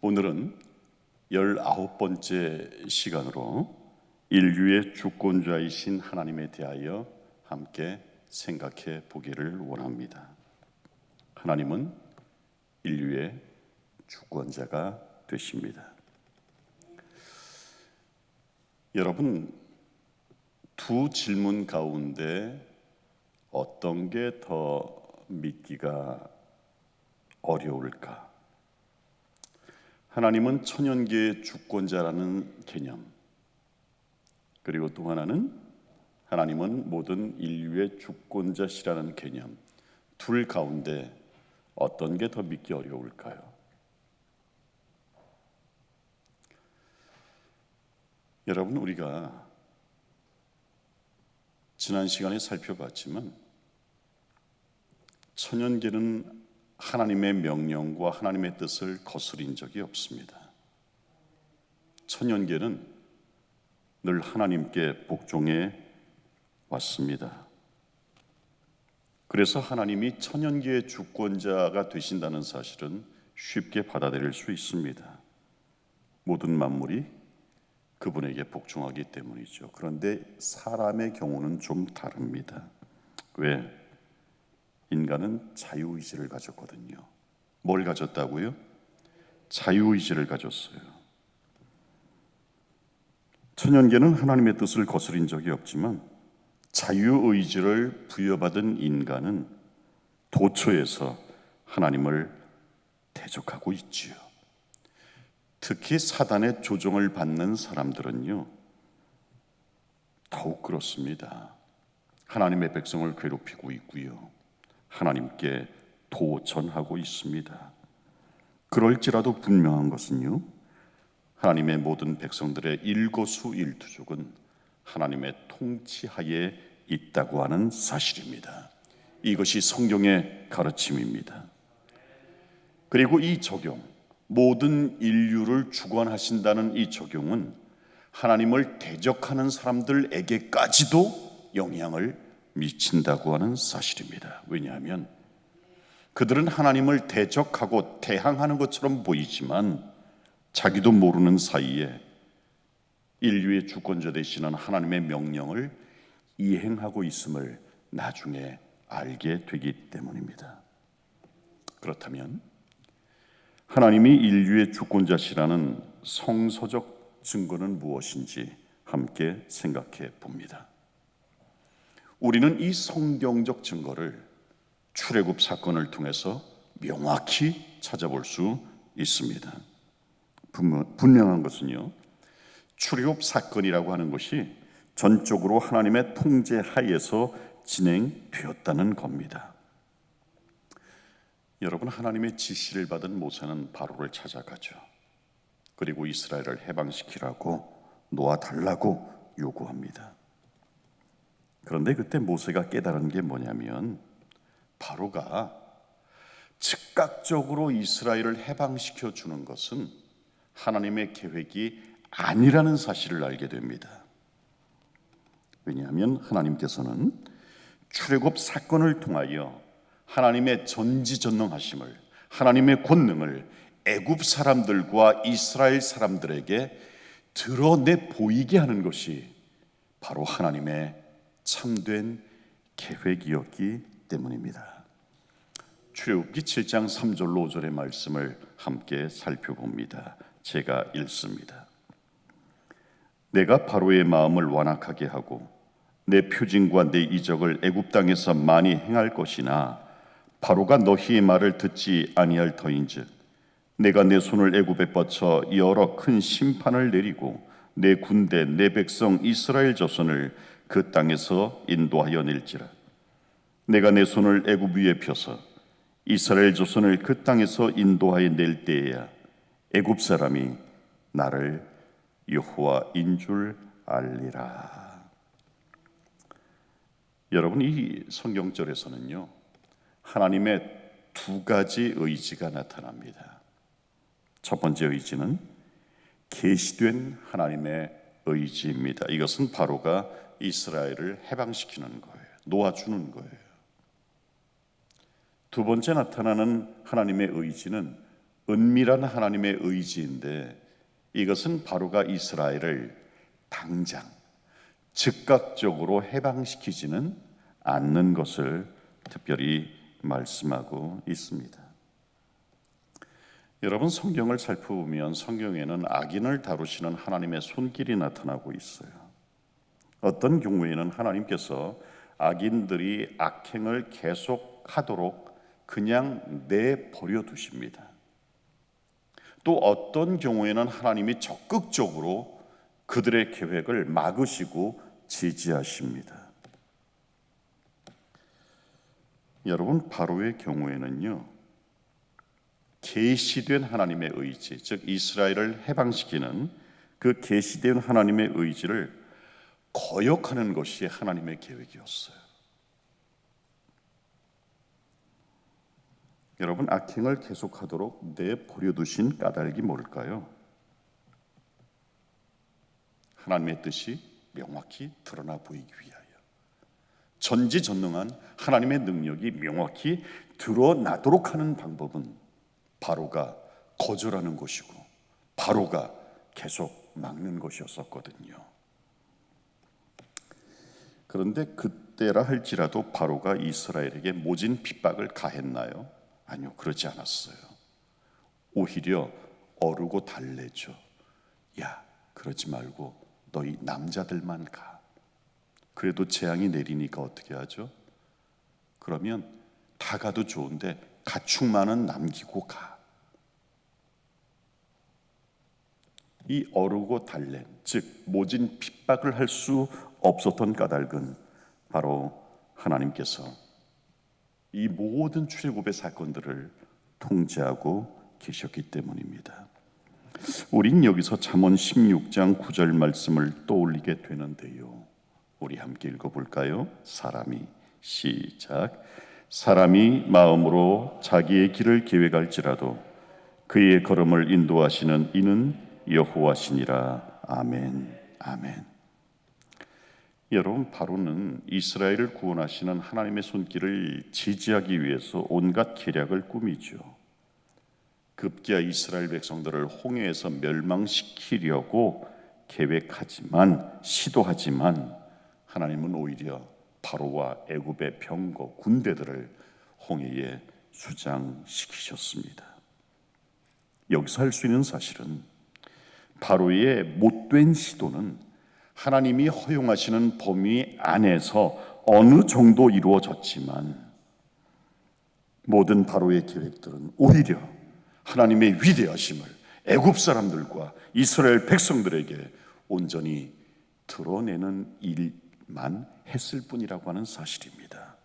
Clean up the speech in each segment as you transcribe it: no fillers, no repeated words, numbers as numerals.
오늘은 19번째 시간으로 인류의 주권자이신 하나님에 대하여 함께 생각해 보기를 원합니다. 하나님은 인류의 주권자가 되십니다. 여러분, 두 질문 가운데 어떤 게 더 믿기가 어려울까? 하나님은 천연계의 주권자라는 개념, 그리고 또 하나는 하나님은 모든 인류의 주권자시라는 개념, 둘 가운데 어떤 게 더 믿기 어려울까요? 여러분, 우리가 지난 시간에 살펴봤지만 천연계는 하나님의 명령과 하나님의 뜻을 거스린 적이 없습니다. 천연계는 늘 하나님께 복종해 왔습니다. 그래서 하나님이 천연계의 주권자가 되신다는 사실은 쉽게 받아들일 수 있습니다. 모든 만물이 그분에게 복종하기 때문이죠. 그런데 사람의 경우는 좀 다릅니다. 왜? 인간은 자유의지를 가졌거든요. 뭘 가졌다고요? 자유의지를 가졌어요. 천연계는 하나님의 뜻을 거스린 적이 없지만 자유의지를 부여받은 인간은 도처에서 하나님을 대적하고 있지요. 특히 사단의 조종을 받는 사람들은요, 더욱 그렇습니다. 하나님의 백성을 괴롭히고 있고요, 하나님께 도전하고 있습니다. 그럴지라도 분명한 것은요, 하나님의 모든 백성들의 일거수일투족은 하나님의 통치하에 있다고 하는 사실입니다. 이것이 성경의 가르침입니다. 그리고 이 적용, 모든 인류를 주관하신다는 이 적용은 하나님을 대적하는 사람들에게까지도 영향을 미친다고 하는 사실입니다. 왜냐하면 그들은 하나님을 대적하고 대항하는 것처럼 보이지만 자기도 모르는 사이에 인류의 주권자 되시는 하나님의 명령을 이행하고 있음을 나중에 알게 되기 때문입니다. 그렇다면 하나님이 인류의 주권자시라는 성서적 증거는 무엇인지 함께 생각해 봅니다. 우리는 이 성경적 증거를 출애굽 사건을 통해서 명확히 찾아볼 수 있습니다. 분명한 것은요, 출애굽 사건이라고 하는 것이 전적으로 하나님의 통제 하에서 진행되었다는 겁니다. 여러분, 하나님의 지시를 받은 모세는 바로를 찾아가죠. 그리고 이스라엘을 해방시키라고 놓아달라고 요구합니다. 그런데 그때 모세가 깨달은 게 뭐냐면 바로가 즉각적으로 이스라엘을 해방시켜 주는 것은 하나님의 계획이 아니라는 사실을 알게 됩니다. 왜냐하면 하나님께서는 출애굽 사건을 통하여 하나님의 전지전능하심을, 하나님의 권능을 애굽 사람들과 이스라엘 사람들에게 드러내 보이게 하는 것이 바로 하나님의 참된 계획이었기 때문입니다. 출애굽기 7장 3절로 5절의 말씀을 함께 살펴봅니다. 제가 읽습니다. 내가 바로의 마음을 완악하게 하고 내 표징과 내 이적을 애굽 땅에서 많이 행할 것이나 바로가 너희의 말을 듣지 아니할 터인즉 내가 내 손을 애굽에 뻗쳐 여러 큰 심판을 내리고 내 군대 내 백성 이스라엘 자손을 그 땅에서 인도하여 낼지라. 내가 내 손을 애굽 위에 펴서 이스라엘 자손을 그 땅에서 인도하여 낼 때에야 애굽 사람이 나를 여호와인 줄 알리라. 여러분, 이 성경절에서는요, 하나님의 두 가지 의지가 나타납니다. 첫 번째 의지는 계시된 하나님의 의지입니다. 이것은 바로가 이스라엘을 해방시키는 거예요. 놓아주는 거예요. 두 번째 나타나는 하나님의 의지는 은밀한 하나님의 의지인데 이것은 바로가 이스라엘을 당장 즉각적으로 해방시키지는 않는 것을 특별히 말씀하고 있습니다. 여러분, 성경을 살펴보면 성경에는 악인을 다루시는 하나님의 손길이 나타나고 있어요. 어떤 경우에는 하나님께서 악인들이 악행을 계속하도록 그냥 내버려 두십니다. 또 어떤 경우에는 하나님이 적극적으로 그들의 계획을 막으시고 지지하십니다. 여러분, 바로의 경우에는요, 계시된 하나님의 의지, 즉 이스라엘을 해방시키는 그 계시된 하나님의 의지를 거역하는 것이 하나님의 계획이었어요. 여러분, 악행을 계속하도록 내버려 두신 까닭이 뭘까요? 하나님의 뜻이 명확히 드러나 보이기 위하여, 전지전능한 하나님의 능력이 명확히 드러나도록 하는 방법은 바로가 거절하는 것이고 바로가 계속 막는 것이었었거든요. 그런데 그때라 할지라도 바로가 이스라엘에게 모진 핍박을 가했나요? 아니요, 그러지 않았어요. 오히려 어르고 달래죠. 야, 그러지 말고 너희 남자들만 가. 그래도 재앙이 내리니까 어떻게 하죠? 그러면 다 가도 좋은데 가축만은 남기고 가. 이 어르고 달랜, 즉 모진 핍박을 할 수 없었던 까닭은 바로 하나님께서 이 모든 출애굽의 사건들을 통제하고 계셨기 때문입니다. 우린 여기서 잠언 16장 9절 말씀을 떠올리게 되는데요, 우리 함께 읽어볼까요? 시작. 사람이 마음으로 자기의 길을 계획할지라도 그의 걸음을 인도하시는 이는 여호와시니라. 아멘. 아멘. 여러분, 바로는 이스라엘을 구원하시는 하나님의 손길을 지지하기 위해서 온갖 계략을 꾸미죠. 급기야 이스라엘 백성들을 홍해에서 멸망시키려고 시도하지만 하나님은 오히려 바로와 애굽의 병거 군대들을 홍해에 수장시키셨습니다. 여기서 할 수 있는 사실은 바로의 못된 시도는 하나님이 허용하시는 범위 안에서 어느 정도 이루어졌지만 모든 바로의 계획들은 오히려 하나님의 위대하심을 애굽 사람들과 이스라엘 백성들에게 온전히 드러내는 일만 했을 뿐이라고 하는 사실입니다.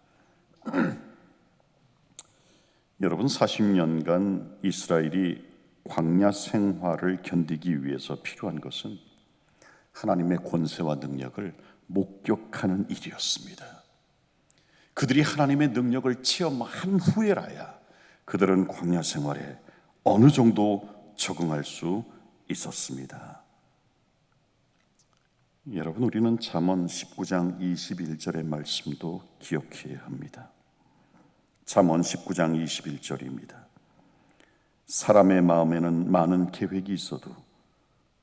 여러분, 40년간 이스라엘이 광야 생활을 견디기 위해서 필요한 것은 하나님의 권세와 능력을 목격하는 일이었습니다. 그들이 하나님의 능력을 체험한 후에라야 그들은 광야 생활에 어느 정도 적응할 수 있었습니다. 여러분, 우리는 잠언 19장 21절의 말씀도 기억해야 합니다. 잠언 19장 21절입니다. 사람의 마음에는 많은 계획이 있어도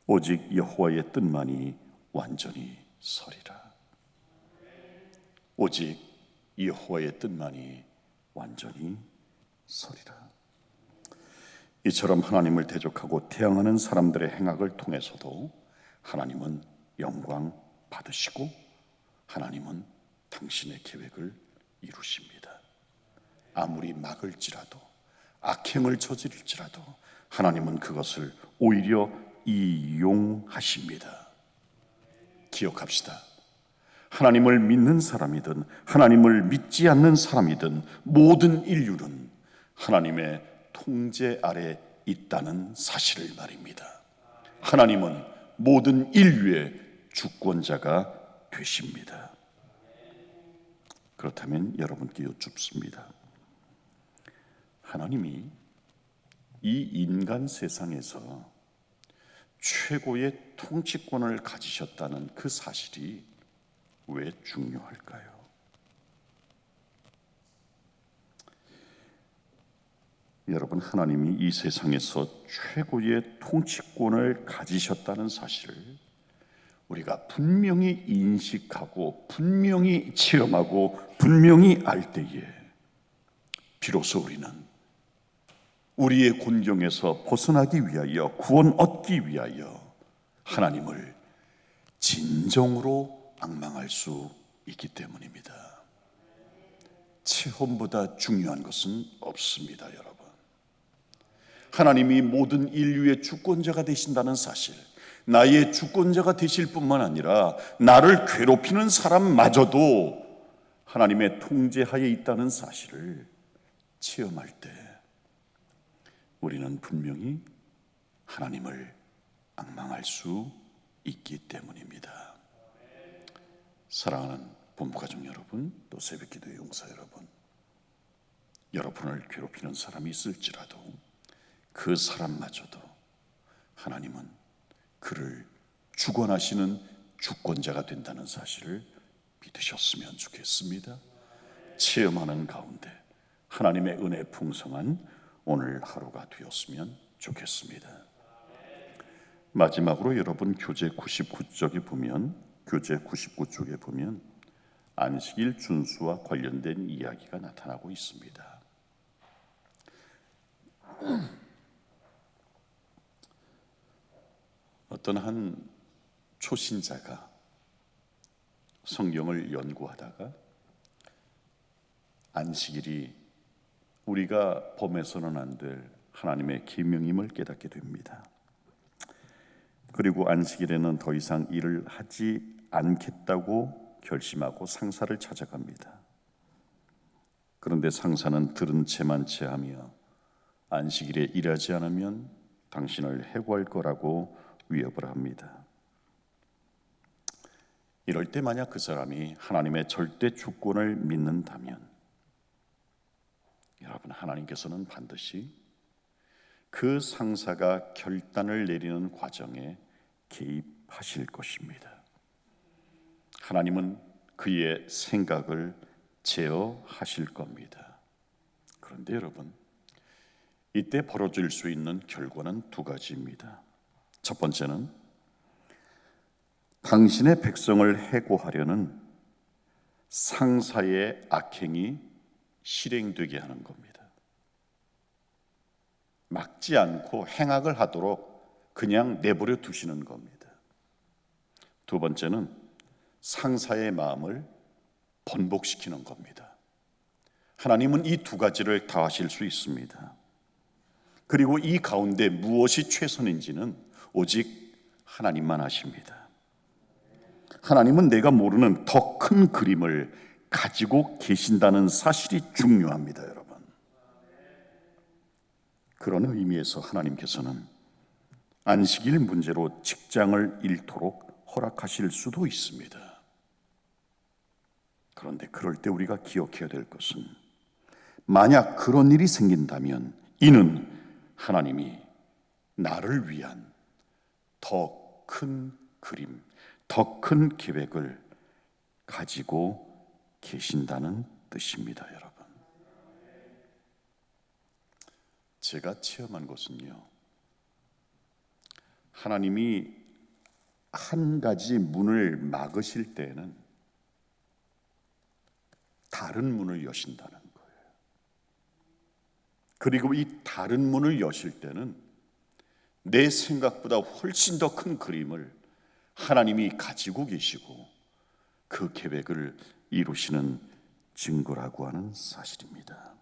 오직 여호와의 뜻만이 완전히 서리라. 오직 여호와의 뜻만이 완전히 서리라. 이처럼 하나님을 대적하고 태양하는 사람들의 행악을 통해서도 하나님은 영광 받으시고 하나님은 당신의 계획을 이루십니다. 아무리 막을지라도 악행을 저지를지라도 하나님은 그것을 오히려 이용하십니다. 기억합시다. 하나님을 믿는 사람이든 하나님을 믿지 않는 사람이든 모든 인류는 하나님의 통제 아래 있다는 사실을 말입니다. 하나님은 모든 인류의 주권자가 되십니다. 그렇다면 여러분께 여쭙습니다. 하나님이 이 인간 세상에서 최고의 통치권을 가지셨다는 그 사실이 왜 중요할까요? 여러분, 하나님이 이 세상에서 최고의 통치권을 가지셨다는 사실을 우리가 분명히 인식하고 분명히 체험하고 분명히 알 때에 비로소 우리는 우리의 곤경에서 벗어나기 위하여, 구원 얻기 위하여 하나님을 진정으로 앙망할 수 있기 때문입니다. 체험보다 중요한 것은 없습니다, 여러분. 하나님이 모든 인류의 주권자가 되신다는 사실, 나의 주권자가 되실 뿐만 아니라 나를 괴롭히는 사람마저도 하나님의 통제하에 있다는 사실을 체험할 때 우리는 분명히 하나님을 앙망할 수 있기 때문입니다. 사랑하는 본부가족 여러분, 또 새벽기도의 용사 여러분, 여러분을 괴롭히는 사람이 있을지라도 그 사람마저도 하나님은 그를 주권하시는 주권자가 된다는 사실을 믿으셨으면 좋겠습니다. 체험하는 가운데 하나님의 은혜 풍성한 오늘 하루가 되었으면 좋겠습니다. 마지막으로 여러분, 교재 99쪽에 보면, 교재 99쪽에 보면 안식일 준수와 관련된 이야기가 나타나고 있습니다. 어떤 한 초신자가 성경을 연구하다가 안식일이 우리가 범해서는 안 될 하나님의 계명임을 깨닫게 됩니다. 그리고 안식일에는 더 이상 일을 하지 않겠다고 결심하고 상사를 찾아갑니다. 그런데 상사는 들은 채만 채하며 안식일에 일하지 않으면 당신을 해고할 거라고 위협을 합니다. 이럴 때 만약 그 사람이 하나님의 절대 주권을 믿는다면 여러분, 하나님께서는 반드시 그 상사가 결단을 내리는 과정에 개입하실 것입니다. 하나님은 그의 생각을 제어하실 겁니다. 그런데 여러분, 이때 벌어질 수 있는 결과는 두 가지입니다. 첫 번째는 당신의 백성을 해고하려는 상사의 악행이 실행되게 하는 겁니다. 막지 않고 행악을 하도록 그냥 내버려 두시는 겁니다. 두 번째는 상사의 마음을 번복시키는 겁니다. 하나님은 이 두 가지를 다 하실 수 있습니다. 그리고 이 가운데 무엇이 최선인지는 오직 하나님만 아십니다. 하나님은 내가 모르는 더 큰 그림을 가지고 계신다는 사실이 중요합니다, 여러분. 그런 의미에서 하나님께서는 안식일 문제로 직장을 잃도록 허락하실 수도 있습니다. 그런데 그럴 때 우리가 기억해야 될 것은, 만약 그런 일이 생긴다면 이는 하나님이 나를 위한 더 큰 그림, 더 큰 계획을 가지고 계신다는 뜻입니다, 여러분. 제가 체험한 것은요, 하나님이 한 가지 문을 막으실 때에는 다른 문을 여신다는 거예요. 그리고 이 다른 문을 여실 때는 내 생각보다 훨씬 더 큰 그림을 하나님이 가지고 계시고 그 계획을 이루시는 증거라고 하는 사실입니다.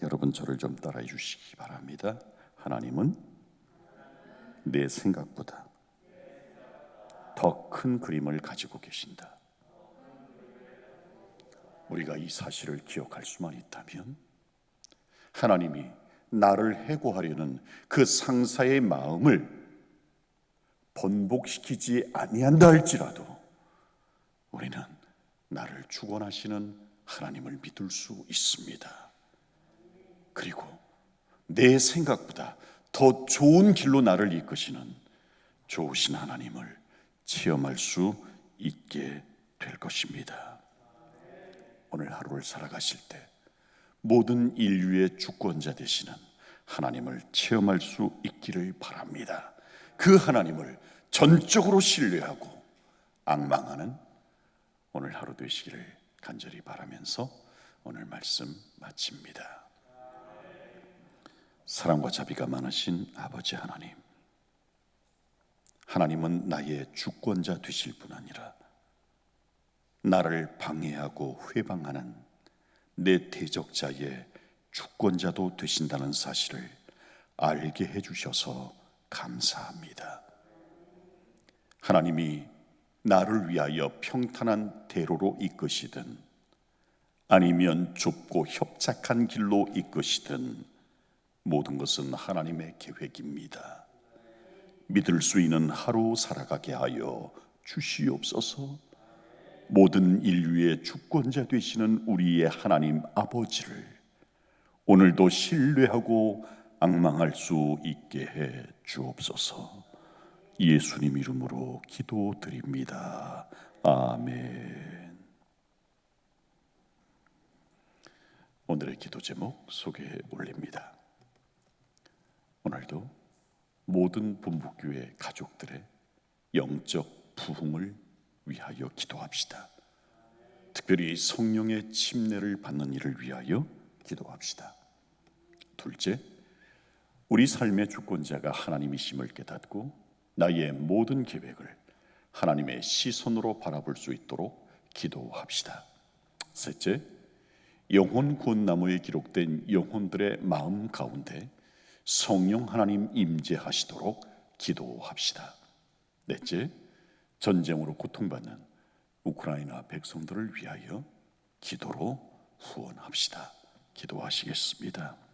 여러분, 저를 좀 따라해 주시기 바랍니다. 하나님은 내 생각보다 더 큰 그림을 가지고 계신다. 우리가 이 사실을 기억할 수만 있다면 하나님이 나를 해고하려는 그 상사의 마음을 번복시키지 아니한다 할지라도 우리는 나를 주권하시는 하나님을 믿을 수 있습니다. 그리고 내 생각보다 더 좋은 길로 나를 이끄시는 좋으신 하나님을 체험할 수 있게 될 것입니다. 오늘 하루를 살아가실 때 모든 인류의 주권자 되시는 하나님을 체험할 수 있기를 바랍니다. 그 하나님을 전적으로 신뢰하고 앙망하는 오늘 하루 되시기를 간절히 바라면서 오늘 말씀 마칩니다. 사랑과 자비가 많으신 아버지 하나님, 하나님은 나의 주권자 되실 뿐 아니라 나를 방해하고 회방하는 내 대적자의 주권자도 되신다는 사실을 알게 해주셔서 감사합니다. 하나님이 나를 위하여 평탄한 대로로 이끄시든 아니면 좁고 협착한 길로 이끄시든 모든 것은 하나님의 계획입니다. 믿을 수 있는 하루 살아가게 하여 주시옵소서. 모든 인류의 주권자 되시는 우리의 하나님 아버지를 오늘도 신뢰하고 앙망할 수 있게 해 주옵소서. 예수님 이름으로 기도드립니다. 아멘. 오늘의 기도 제목 소개해 올립니다. 오늘도 모든 본부교회 가족들의 영적 부흥을 위하여 기도합시다. 특별히 성령의 침례를 받는 일을 위하여 기도합시다. 둘째, 우리 삶의 주권자가 하나님이심을 깨닫고 나의 모든 계획을 하나님의 시선으로 바라볼 수 있도록 기도합시다. 셋째, 영혼 구원나무에 기록된 영혼들의 마음 가운데 성령 하나님 임재하시도록 기도합시다. 넷째, 전쟁으로 고통받는 우크라이나 백성들을 위하여 기도로 후원합시다. 기도하시겠습니다.